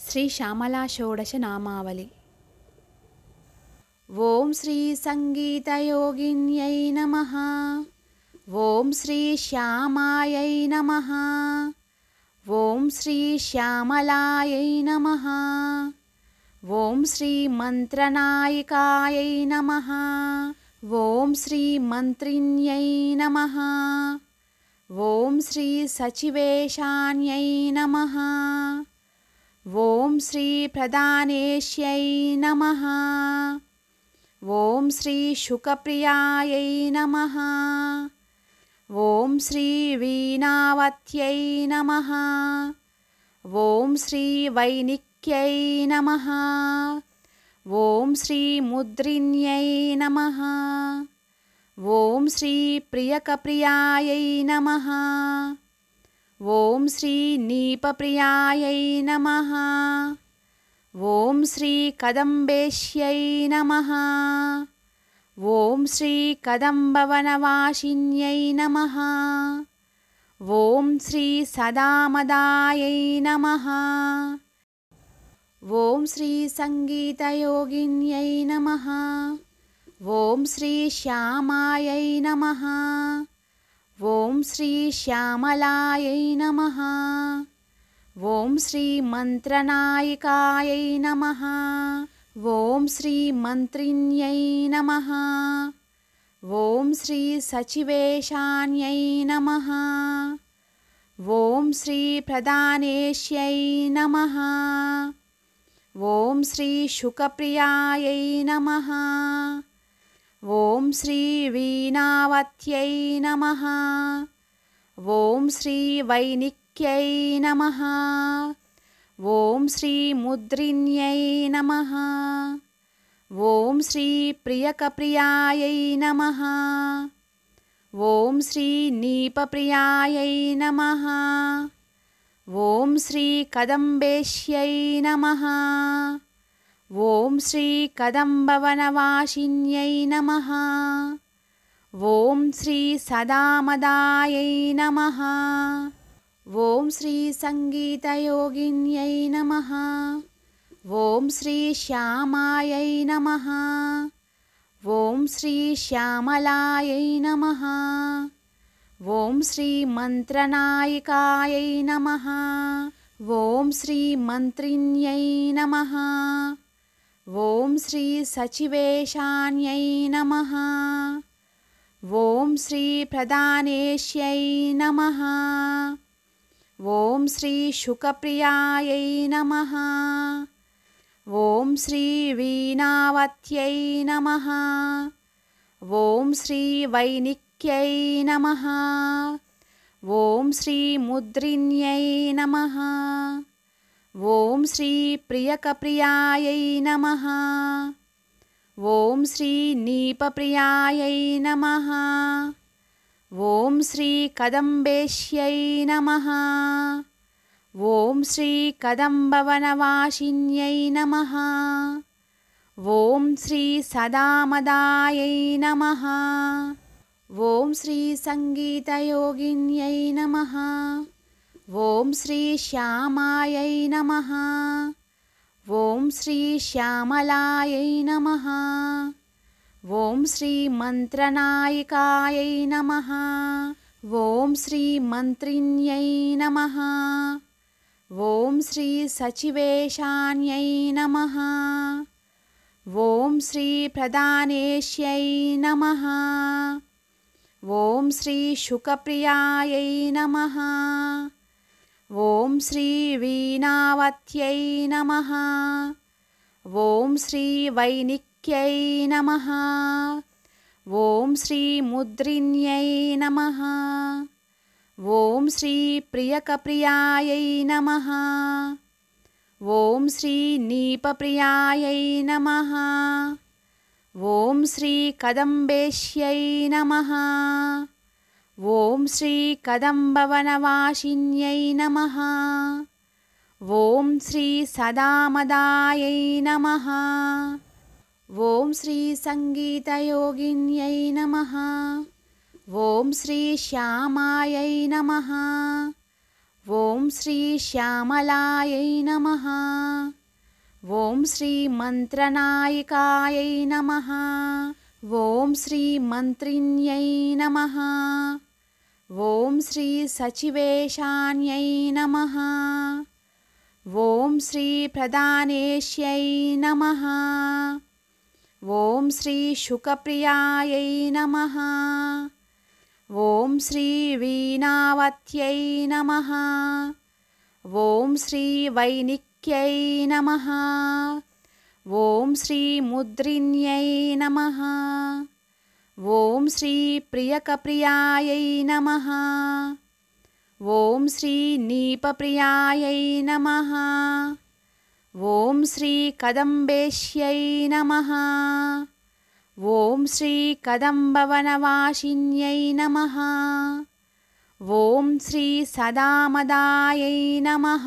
శ్రీ శ్యామలా షోడశ నామావళి. ఓం శ్రీ సంగీతయోగిన్యై నమః. ఓం శ్రీ శ్యామాయై నమః. ఓం శ్రీ శ్యామలాయై నమః. ఓం శ్రీ మంత్రనాయికాయై నమః. ఓం శ్రీ మంత్రిణ్యై నమః. ఓం శ్రీ సచివేశాన్యై నమః. ఓం శ్రీ ప్రధానేశ్యై నమః. ఓం శ్రీ శుకప్రియాయై నమః. ఓం శ్రీ వీణావత్యై నమః. ఓం శ్రీ వైనిక్యై నమః. ఓం శ్రీ ముద్రిణ్యై నమః. ఓం శ్రీ ప్రియకప్రియాయై నమః. ఓం శ్రీ నీపప్రియాయై నమః. ఓం శ్రీ కదంబేశ్యై నమః. ఓం శ్రీ కదంబవనవాసిన్యై నమః. ఓం శ్రీ సదామదాయై నమః. ఓం శ్రీ సంగీతయోగిన్యై నమః. ఓం శ్రీ శ్యామాయై నమః. ఓం శ్రీ శ్యామలాయై నమః. ఓం శ్రీ మంత్రనాయికాయై నమః. ఓం శ్రీ మంత్రిణ్యై నమః. ఓం శ్రీ సచివేశాన్యై నమః. ఓం శ్రీ ప్రధానేశ్యై నమః. ఓం శ్రీ శుకప్రియాయై నమః. ఓం శ్రీ వీణావత్యై నమః. ఓం శ్రీ వైనిక్యై నమః. ఓం శ్రీ ముద్రిణ్యై నమః. ఓం శ్రీ ప్రియకప్రియాయై నమః. ఓం శ్రీ నీపప్రియాయై నమః. ఓం శ్రీ కదంబేశ్యై నమః. ఓం శ్రీ కదంబవనవాసిన్యై నమః. ఓం శ్రీ సదామదాయై నమః. ఓం శ్రీ సంగీతయోగిన్యై నమః. ఓం శ్రీ శ్యామాయై నమః. ఓం శ్రీ శ్యామలాయై నమః. ఓం శ్రీ మంత్రనాయికాయై నమః. ఓం శ్రీ మంత్రిణ్యై నమః. ఓం శ్రీ సచివేశాన్యై నమః. ఓం శ్రీ ప్రధానేశ్యై నమః. ఓం శ్రీ శుకప్రియాయై నమః. ఓం శ్రీ వీణావత్యై నమః. ఓం శ్రీ వైనిక్యై నమః. ఓం శ్రీ ముద్రిణ్యై నమః. ఓం శ్రీ ప్రియకప్రియాయై నమః. ఓం శ్రీ నీపప్రియాయై నమః. ఓం శ్రీ కదంబేశ్యై నమః. ఓం శ్రీ కదంబవనవాసిన్యై నమః. ఓం శ్రీ సదామదాయై నమః. ఓం శ్రీ సంగీతయోగిన్యై నమః. ఓం శ్రీ శ్యామాయై నమః. ఓం శ్రీ శ్యామలాయై నమః. ఓం శ్రీ మంత్రనాయికాయై నమః. ఓం శ్రీ మంత్రిణ్యై నమః. ఓం శ్రీ సచివేశాన్యై నమః. ఓం శ్రీ ప్రధానేశ్యై నమః. ఓం శ్రీ శుకప్రియాయై నమః. ఓం శ్రీ వీణావత్యై నమః. ఓం శ్రీ వైనిక్యై నమః. ఓం శ్రీ ముద్రిణ్యై నమః. ఓం శ్రీ ప్రియకప్రియాయై నమః. ఓం శ్రీ నీపప్రియాయై నమః. ఓం శ్రీ కదంబేశ్యై నమః. ఓం శ్రీ కదంబవనవాసిన్యై నమః. ఓం శ్రీ సదామదాయై నమః. ఓం శ్రీ సంగీతయోగిన్యై నమః. ఓం శ్రీ శ్యామాయై నమః. ఓం శ్రీ శ్యామలాయై నమః. ఓం శ్రీ మంత్రనాయికాయై నమః. ఓం శ్రీ మంత్రిణ్యై నమః. ఓం శ్రీ సచివేశాన్యై నమః. ఓం శ్రీ ప్రధానేశ్యై నమః. ఓం శ్రీ శుకప్రియాయై నమః. ఓం శ్రీ వీణావత్యై నమః. ఓం శ్రీ వైనిక్యై నమః. ఓం శ్రీ ముద్రిణ్యై నమః. ఓం శ్రీ ప్రియకప్రియాయై నమః. ఓం శ్రీ నీపప్రియాయై నమః. ఓం శ్రీ కదంబేశ్యై నమః. ఓం శ్రీ కదంబవనవాసిన్యై నమః. ఓం శ్రీ సదామదాయై నమః.